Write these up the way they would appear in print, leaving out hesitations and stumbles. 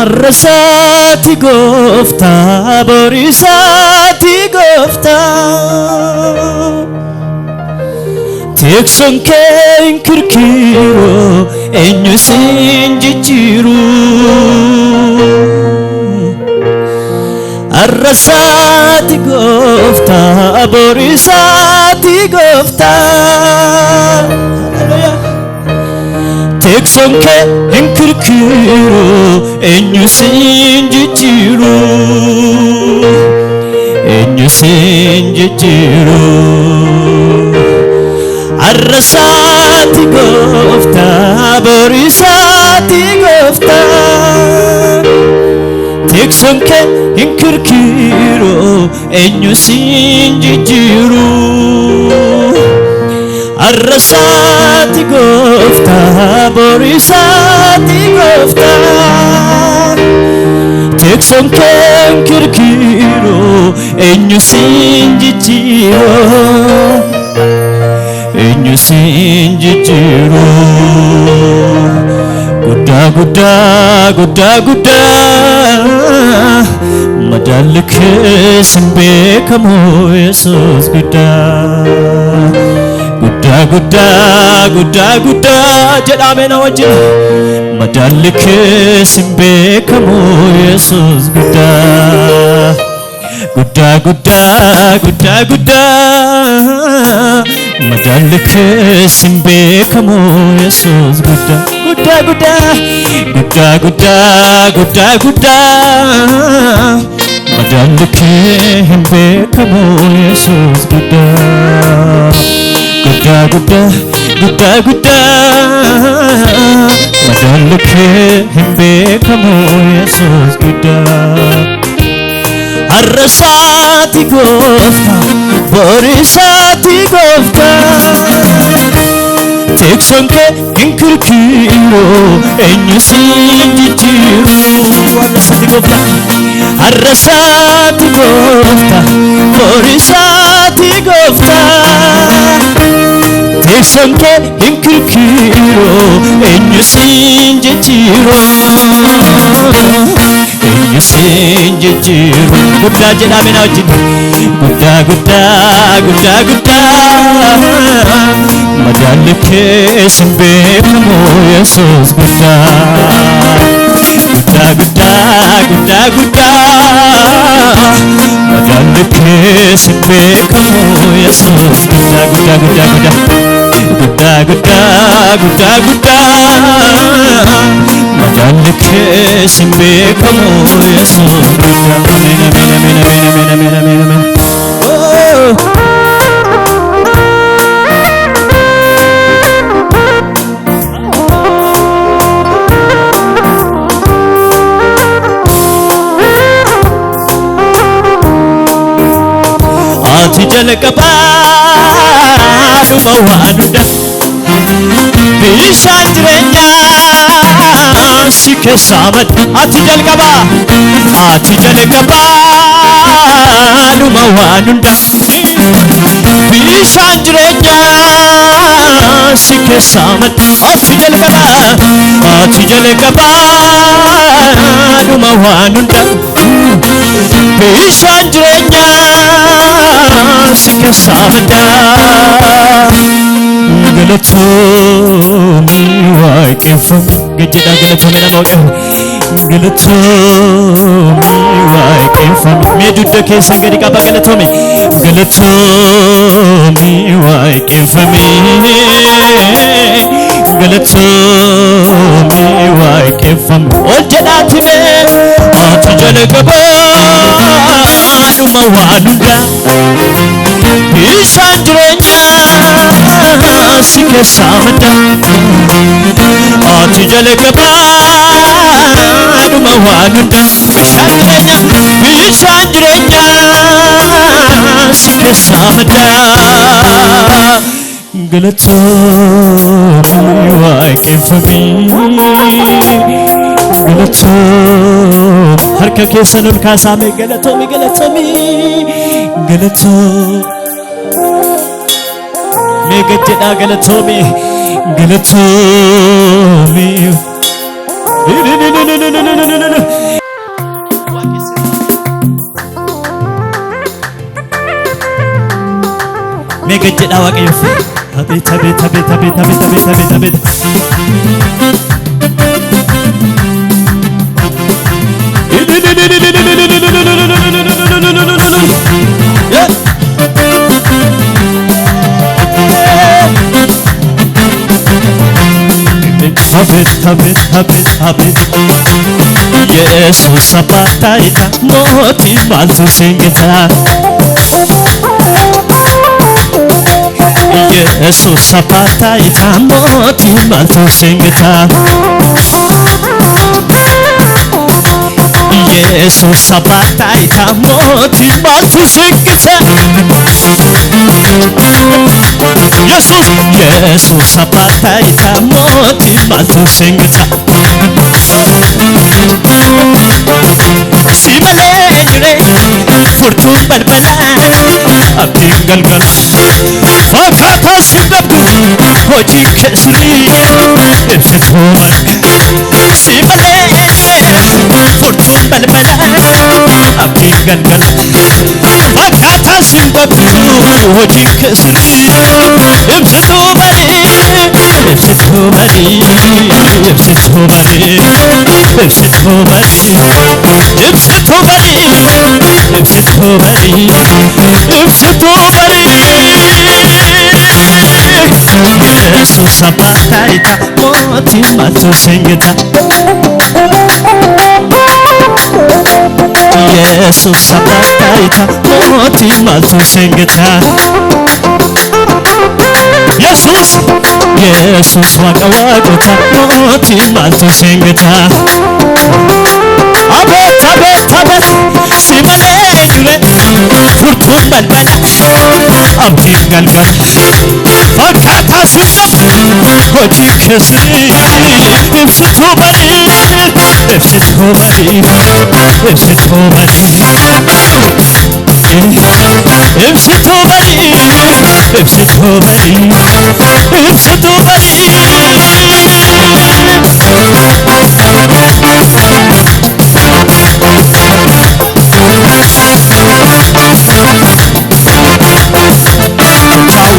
arrasati gofta borisati gofta tekson ken kirkiro enyu sinjiru arrasati gofta borisati gofta tekson ken kirkiro enyu sinjiru arrasati gofta borisati gofta tekson ken kirkiro enyu sinjiru arrasati gofta borisati gofta tekson ken kirkiro enyu sinjiru guda madalik simbe kamo yesus guda jedame na wajin madalik simbe kamo yesus guda madalik simbe kamo yesus guda madalik simbe kamo yesus guda madalik simbe kamo yesus guda arrasati gofta borisati gofta tekson ken kirkiro enyu sinjiru arrasati gofta borisati gofta tekson ken kirkiro enyu sinjiru guda jedame na wajin guda madalik simbe kamo yesus guda madalik simbe kamo yesus guda madalik simbe kamo yesus guda amen ati jalqaba dumawanuda bishaan jireenyaa si keessaa madda ati jalqaba dhuma waan hunda bishaan jireenyaa si keessaa madda ati jalqaba dhuma waan hunda bishaan jireenyaa si keessaa madda galatomi waaqeffame gajjadhaa galatomi nama galatomi waaqeffame mee dudda keessa gadi qaba galatomi waaqeffame galatomi waaqeffame ol jedhaati mee ati jalqaba dhuma waan hunda bishaan jireenyaa si keessaa madda ati jalqaba dhuma waan hunda bishaan jireenyaa si keessaa madda galatomi waaqeffame galatomi harka keessan ol kaasaa galatomi megajjedha galatomi jedha Waaqayyoof. Abeet abeet abeet abeet abeet abeet abeet abeet. አቤት አቤት አቤት አቤት ኢየሱስ አባታይታ ሞቲ ማልቱ ሲንገታ ኢየሱስ አባታይታ ሞቲ ማልቱ ሲንገታ ኢየሱስ አባታይታ ሞቲ ማልቱ ሲንገታ ኢየሱስ አባታይታ ሞቲ ማልቱ ሲንገታ ሲመለኝኔ ፉርቱን በልበላ አብዲን ገልገል ፋካታ ሲገብዱ ሆጂ ከስሪ እብስቱ ሲመለኝኔ ፉርቱን በልበላ አብዲን ገልገል ፋካታ ሲገብዱ ሆጂ ከስሪ እብስቱ በሪ እብስቱ በሪ እብስቱ በሪ እብስቱ በሪ እብስቱ በሪ እብስቱ በሪ እብስቱ በሪ ኢየሱስ አባታይታ ሞቲ ማልቱ ሲንገታ ኢየሱስ አባታይታ ሞቲ ማልቱ ሲንገታ ኢየሱስ ኢየሱስ ዋጋ ዋጎታ ሞቲ ማልቱ ሲንገታ አቤት አቤት አቤት ሲመለኝኔ ፉርቱን በልበላ አብዲን ገልገል ፋካታ ሲገብዱ ሆጂ ከስሪ እብስቱ በሪ እብስቱ በሪ እብስቱ በሪ እብስቱ በሪ እብስቱ በሪ እብስቱ በሪ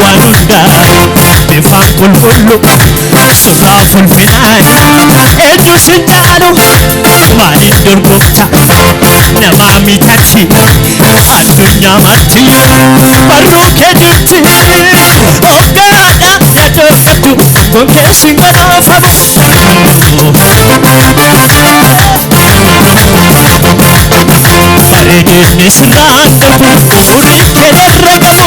ዋኑንዳ ቢፋን ቁልቁሉ ሱራ ፉልፊናይ ኤጁ ሽንጫሉ ማሊን ዱርጉፍታ ነማሚታቺ አዱኛ ማትዮ በሩ ከጅርቲ ኦገራዳ ያደፈቱ ጎንኬ ሲንገራፈሙ ባሬጌኔ ስራንደቱ ኡሪ ከደረገሙ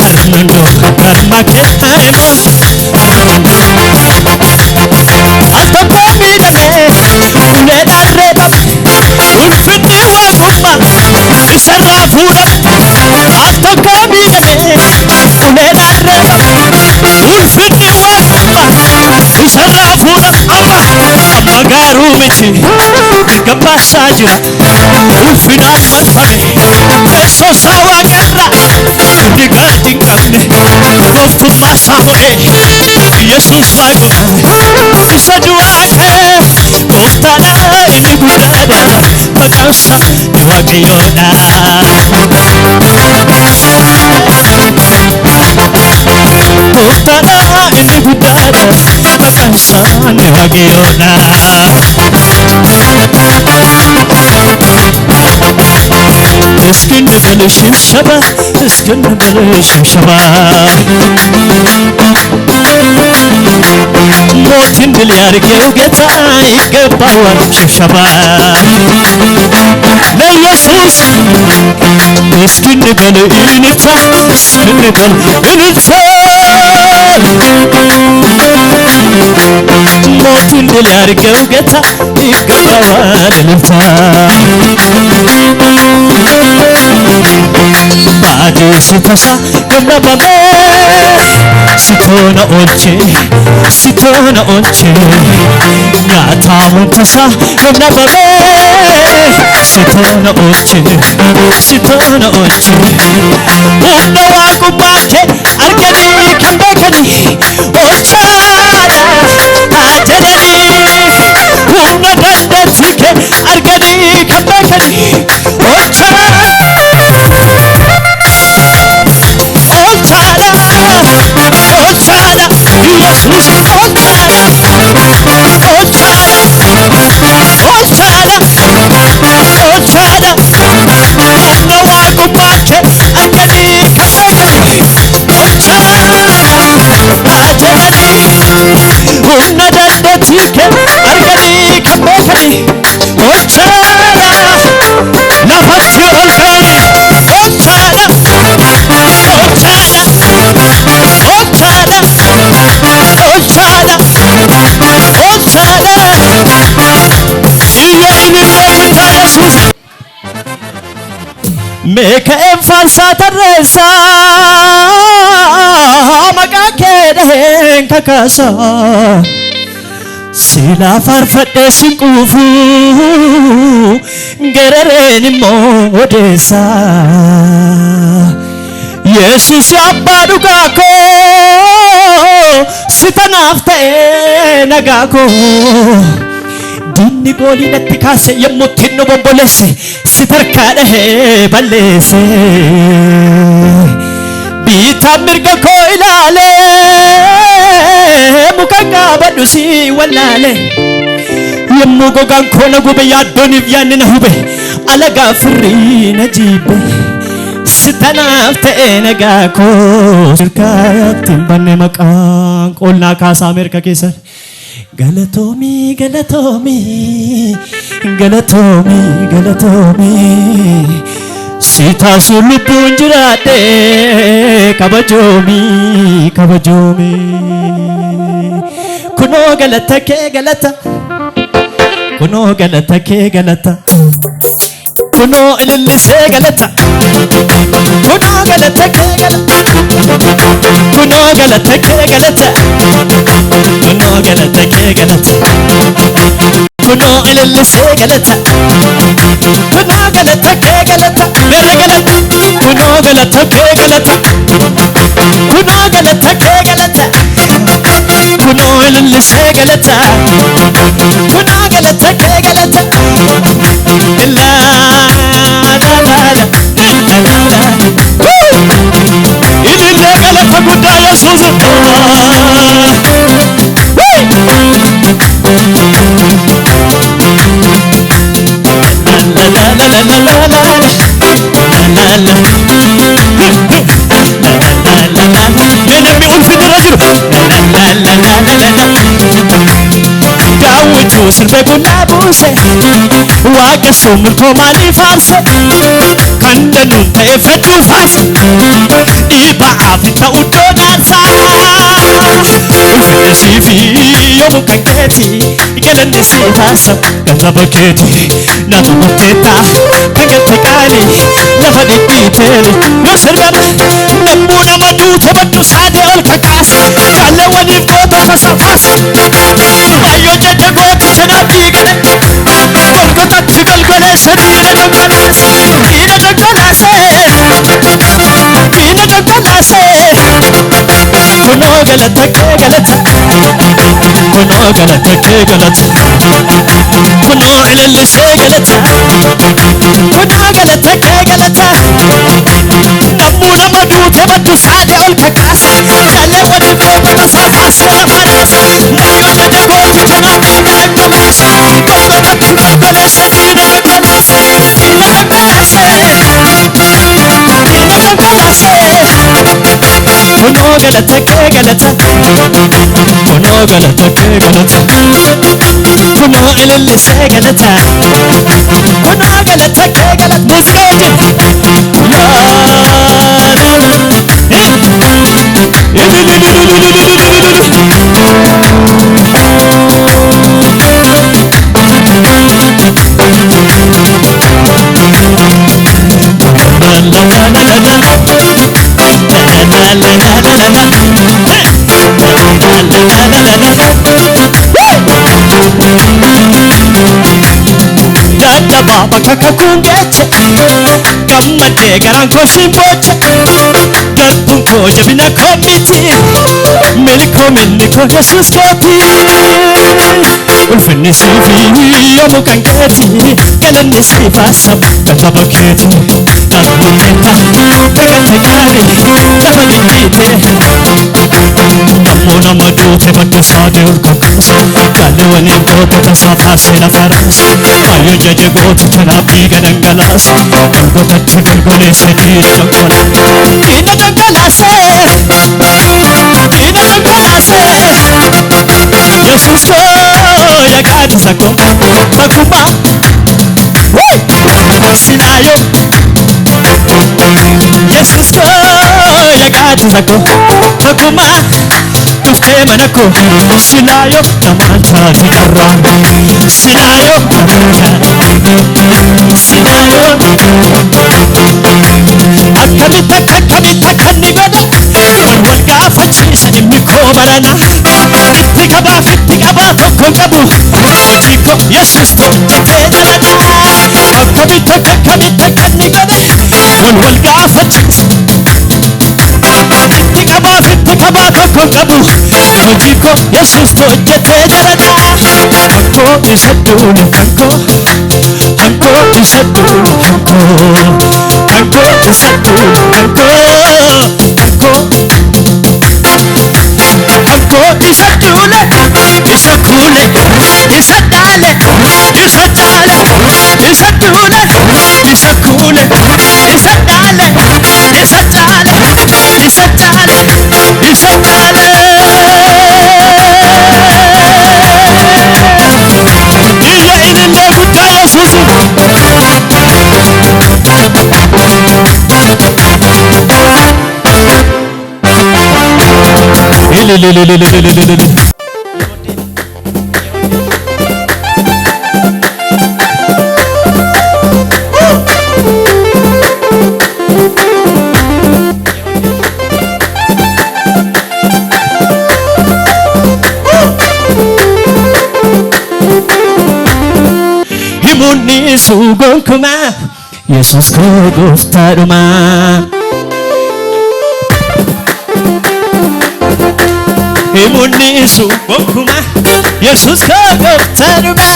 Armando karma ke taimo atapa mirame ne darreba ulfini wagumma isarra fura atapa mirame ne darreba ulfini wagumma isarra fura amma garu michi gabasa jira ulfina marfame eso sawa garra digatin kamne goftu masahone ኢየሱስ ዋጎታ ይሰዱአከ ጎፍታና ኢኒ ጉዳዳ መቃንሳ ይዋቀዮዳ ጎፍታና ኢኒ ጉዳዳ መቃንሳ ይዋቀዮዳ እስክንበል ሽብሸባ እስክንበል ሽብሸባ ሞትን ድል ያርገው ጌታ ይገባዋል ሽብሸባ ለኢየሱስ እስክንበል እልልታ እስክንበል እልልታ ሞትን ድል ያርገው ጌታ ይገባዋል እልልታ Baadhi tasa gamna bame sitona olche nyata muntasa gamna bame sitona olche Unda waku bache argani kambekani olchana humna dandeettii kee arganii kan beekanii olchaadha Yesuus olchaadha anna waa gubaache arganii kan beekanii humna dandeettii kee arganii kan beekanii lafatti ol ka'anii Meka'en falsa tarreessa maqaa kee dhaheen kakasa sila farfadhee sin quufu gerereen immoo odeessa Yesuus abbaa dhugaa koo si tanaaf ta'ee nagaa koo Dinni goolii natti kaase yemmuu tinnu bombolesse si tarkaa dhahee balleesse biitaan mirga koo ilaalee muka qaabadhu si wallaale yemmuu gogaan koo na gube yaaddooniif yaanni na hube alagaa firrii na jiibbe si tanaaf ta'ee nagaa koo shirkaatti hin banne maqaan qoolnaa kaasaa Ameerika keessan Galatomi, galatomi, galatomi, galatomi. Sita sulubun jirade kabajomi, kabajomi. Kuno galata ke galata, kuno galata ke galata. Kuno ililise galata, kuno galata ke galata, kuno galata ke galata. Kuno galata ke galata Kuno ililise galata Kuno galata ke galata Mere galata Kuno galata ke galata Kuno galata ke galata Kuno ililise galata Kuno galata ke galata La la la la Ilille galata gudda Yesuus Daawwitu sirbe gunnaa buuse waaqa summurtoo maaliif aarse kan danuun ta'e fedhuu faarse dhiiba'aaf hin ta'u doonaansaa ulfinni siifi yommuu kan keeti galanni siif haasa'u gallaba keeti nama murteetta kan galte qaali lafa dhidhiiteeli yoo sirbame nammuu nama duute baddu saadee ol kakaase jaallee waliif goota tasa faarse baay'oo jecha goota sanaaf dhiigale golgotatti golgoleesse dhiina dhangalaasse dhiina dhangalaasse dhiina dhangalaasse kunoo galata kee galata kunoo galata kee galata kunoo ilillisee galata kunoo galata kee galata nammuu nama duute baddu saadee ol kakaase jaallee waliif goota tasa faarse barbaadaase baay'oo jecha gooti sanaaf dhiina dhangalaasse golgotatti golgoleesse dhiina dhangalaasse dhiina dhangalaasse dhiina dhangalaasse kunoo galata kee galata kunoo galata kee galata kunoo ilillisee galata kunoo galata kee galata muuziqaa Dadhabaa bakka kakuun geeche gammadee garaan koo shimbooche darbuun koo jabina koo miti milkoo milli koo Yesuus kooti ulfinni siifi yommuu kan keeti galanni siifaasa gata bakkeeti dhaabbiinta dhagatte gaarii lafa dhidhiite ammoo nama duute bakka saadee ol kakkaasa gaalli waliin goote tasaa baasee lafa raasa ayyo jaje goote jalaa dhiiga dhangalaasa golgotatti golgoleesse dhiira dhangalaase dhiira dhangalaase Yesus ko yagaati sako bakuma sinayo Yesus ko yagaati sako bakuma tufte manako sinayo namanta tikarra sinayo sinayo akkamita kanni goda wal gaafachiisa dhimmi koo barana itti qabaa tokko qabu jiko Yesus hojjetee jalata akkamita kanni goda wal gaafachiisa itti qabaa tokko qabu jiko Yesus hojjetee jalata hankoo isa duule hankoo isa duule hankoo isa duule Hanko isa dule, isa kule, isa dale, isa dale, isa dule, isa kule, isa dale, isa dale, isa dale, isa dale. Iya ininde gudda Yesus. Himunni sugon kuma Yesus ko goftaadhuma Himunni sugon kuma Yesus ko goftaadhuma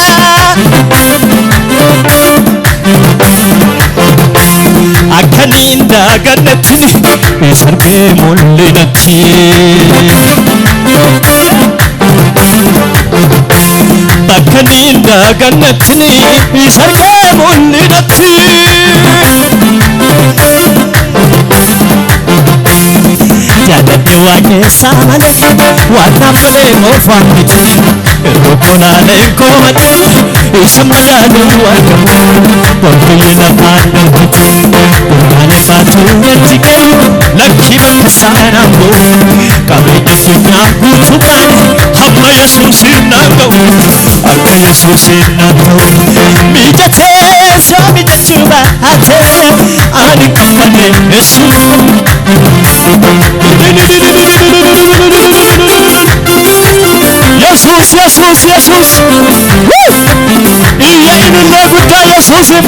Akkaniin daagannatti isargee mul'inatti Akkaniin daagannatti isargee mul'inatti Jaaladhe waa keessaa malee waan nammalee moofaan miti Rokkolaalee koo malee isa madaaluu argamu Bobbiyyi lafaan darbiti Buraalee baatuu wajji galu lakkii bakka saanaan bu'u Qabeenya addunyaa guutummaan hamma Yesuusin naan ga'u Akka Yesuusin naan ta'u Mijatee soo mijachuu baatee ani qabbadee Yesuus Yesus Iya inillee guddaa Yesuusin